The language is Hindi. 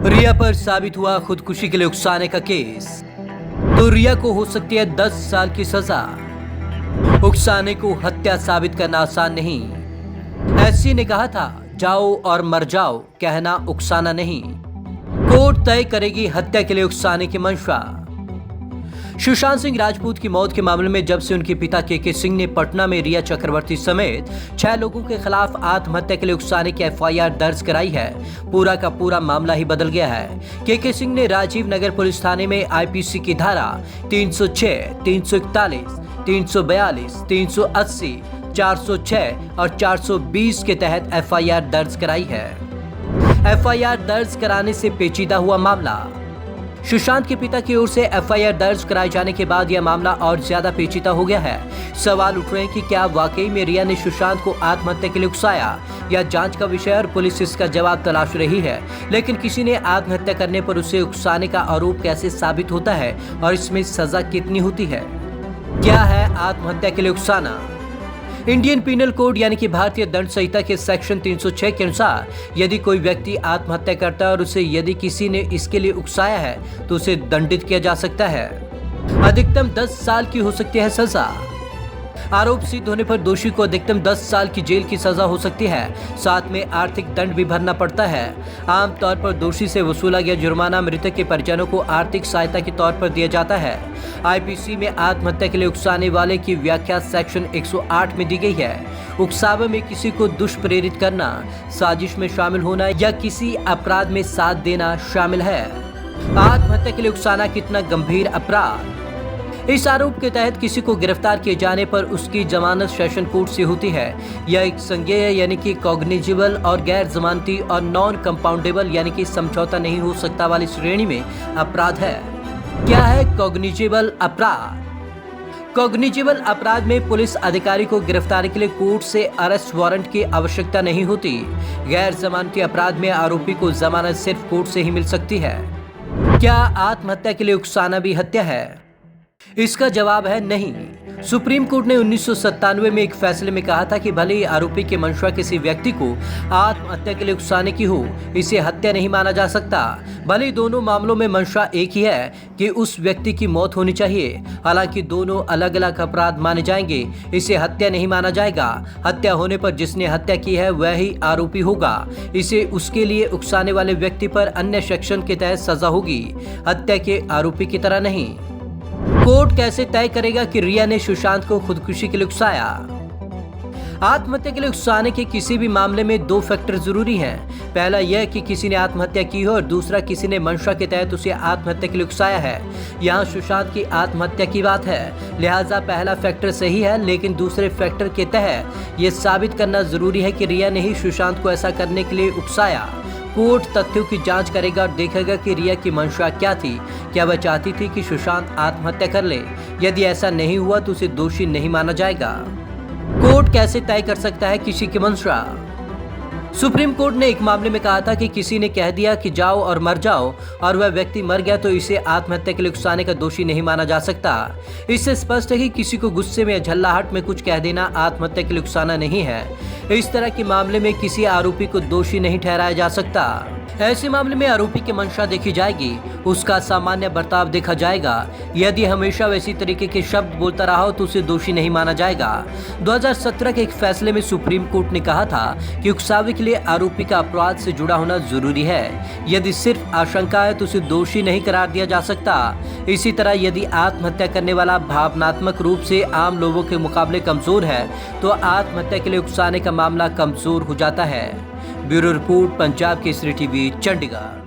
रिया पर साबित हुआ खुदकुशी के लिए उकसाने का केस। तो रिया को हो सकती है 10 साल की सजा। उकसाने को हत्या साबित करना आसान नहीं। एससी ने कहा था, जाओ और मर जाओ, कहना उकसाना नहीं। कोर्ट तय करेगी हत्या के लिए उकसाने की मंशा। सुशांत सिंह राजपूत की मौत के मामले में जब से उनके पिता के सिंह ने पटना में रिया चक्रवर्ती समेत 6 लोगों के खिलाफ आत्महत्या के लिए उकसाने की एफआईआर दर्ज कराई है, पूरा का पूरा मामला ही बदल गया है। के सिंह ने राजीव नगर पुलिस थाने में आईपीसी की धारा 306, 341, 342, 380, 406 और 420 के तहत एफआईआर दर्ज कराई है। एफआईआर दर्ज कराने से पेचीदा हुआ मामला। सुशांत के पिता की ओर से एफआईआर दर्ज कराए जाने के बाद यह मामला और ज्यादा पेचीदा हो गया है। सवाल उठ रहे हैं कि क्या वाकई में रिया ने सुशांत को आत्महत्या के लिए उकसाया, या जांच का विषय और पुलिस इसका जवाब तलाश रही है। लेकिन किसी ने आत्महत्या करने पर उसे उकसाने का आरोप कैसे साबित होता है और इसमें सजा कितनी होती है? क्या है आत्महत्या के लिए उकसाना? इंडियन पीनल कोड यानी कि भारतीय दंड संहिता के सेक्शन 306 के अनुसार यदि कोई व्यक्ति आत्महत्या करता है और उसे यदि किसी ने इसके लिए उकसाया है तो उसे दंडित किया जा सकता है। अधिकतम 10 साल की हो सकती है सजा। आरोप सिद्ध होने पर दोषी को अधिकतम 10 साल की जेल की सजा हो सकती है, साथ में आर्थिक दंड भी भरना पड़ता है। आमतौर पर दोषी से वसूला गया जुर्माना मृतक के परिजनों को आर्थिक सहायता के तौर पर दिया जाता है। आईपीसी में आत्महत्या के लिए उकसाने वाले की व्याख्या सेक्शन 108 में दी गई है। उकसावे में किसी को दुष्प्रेरित करना, साजिश में शामिल होना या किसी अपराध में साथ देना शामिल है। आत्महत्या के लिए उकसाना कितना गंभीर अपराध? इस आरोप के तहत किसी को गिरफ्तार किए जाने पर उसकी जमानत सेशन कोर्ट से होती है। यह एक संज्ञेय यानी कि कॉग्निजेबल और गैर जमानती और नॉन कंपाउंडेबल यानी कि समझौता नहीं हो सकता वाली श्रेणी में अपराध है। क्या है कॉग्निजेबल अपराध? कॉग्निजेबल अपराध में पुलिस अधिकारी को गिरफ्तारी के लिए कोर्ट से अरेस्ट वारंट की आवश्यकता नहीं होती। गैर जमानती अपराध में आरोपी को जमानत सिर्फ कोर्ट से ही मिल सकती है। क्या आत्महत्या के लिए उकसाना भी हत्या है? इसका जवाब है नहीं। सुप्रीम कोर्ट ने 1997 में एक फैसले में कहा था कि भले ही आरोपी की मंशा किसी व्यक्ति को आत्महत्या के लिए उकसाने की हो, इसे हत्या नहीं माना जा सकता। भले ही दोनों मामलों में मंशा एक ही है कि उस व्यक्ति की मौत होनी चाहिए, हालांकि दोनों अलग अलग अपराध माने जाएंगे, इसे हत्या नहीं माना जाएगा। हत्या होने पर जिसने हत्या की है वह ही आरोपी होगा। इसे उसके लिए उकसाने वाले व्यक्ति पर अन्य सेक्शन के तहत सजा होगी, हत्या के आरोपी की तरह नहीं। कोर्ट कैसे तय करेगा कि रिया ने सुशांत को खुदकुशी के लिए उकसाया? आत्महत्या के लिए उकसाने के किसी भी मामले में 2 फैक्टर जरूरी हैं। पहला यह कि किसी ने आत्महत्या की हो और दूसरा किसी ने मंशा के तहत उसे आत्महत्या के लिए उकसाया है। यहाँ सुशांत की आत्महत्या की बात है, लिहाजा पहला फैक्टर सही है, लेकिन दूसरे फैक्टर के तहत यह साबित करना जरूरी है कि रिया ने ही सुशांत को ऐसा करने के लिए उकसाया। कोर्ट तथ्यों की जांच करेगा और देखेगा कि रिया की मंशा क्या थी। क्या वह चाहती थी कि सुशांत आत्महत्या कर ले? यदि ऐसा नहीं हुआ तो उसे दोषी नहीं माना जाएगा। कोर्ट कैसे तय कर सकता है किसी की मंशा? सुप्रीम कोर्ट ने एक मामले में कहा था कि किसी ने कह दिया कि जाओ और मर जाओ और वह व्यक्ति मर गया तो इसे आत्महत्या के लिए उकसाने का दोषी नहीं माना जा सकता। इससे स्पष्ट है कि किसी को गुस्से में या झल्लाहट में कुछ कह देना आत्महत्या के लिए उकसाना नहीं है। इस तरह के मामले में किसी आरोपी को दोषी नहीं ठहराया जा सकता। ऐसे मामले में आरोपी की मंशा देखी जाएगी, उसका सामान्य बर्ताव देखा जाएगा। यदि हमेशा वैसी तरीके के शब्द बोलता रहा हो तो उसे दोषी नहीं माना जाएगा। 2017 के एक फैसले में सुप्रीम कोर्ट ने कहा था कि उकसावे के लिए आरोपी का अपराध से जुड़ा होना जरूरी है। यदि सिर्फ आशंका है तो उसे दोषी नहीं करार दिया जा सकता। इसी तरह यदि आत्महत्या करने वाला भावनात्मक रूप से आम लोगों के मुकाबले कमजोर है तो आत्महत्या के लिए उकसाने का मामला कमजोर हो जाता है। Bureau report, Punjab Kesari TV, Chandigarh.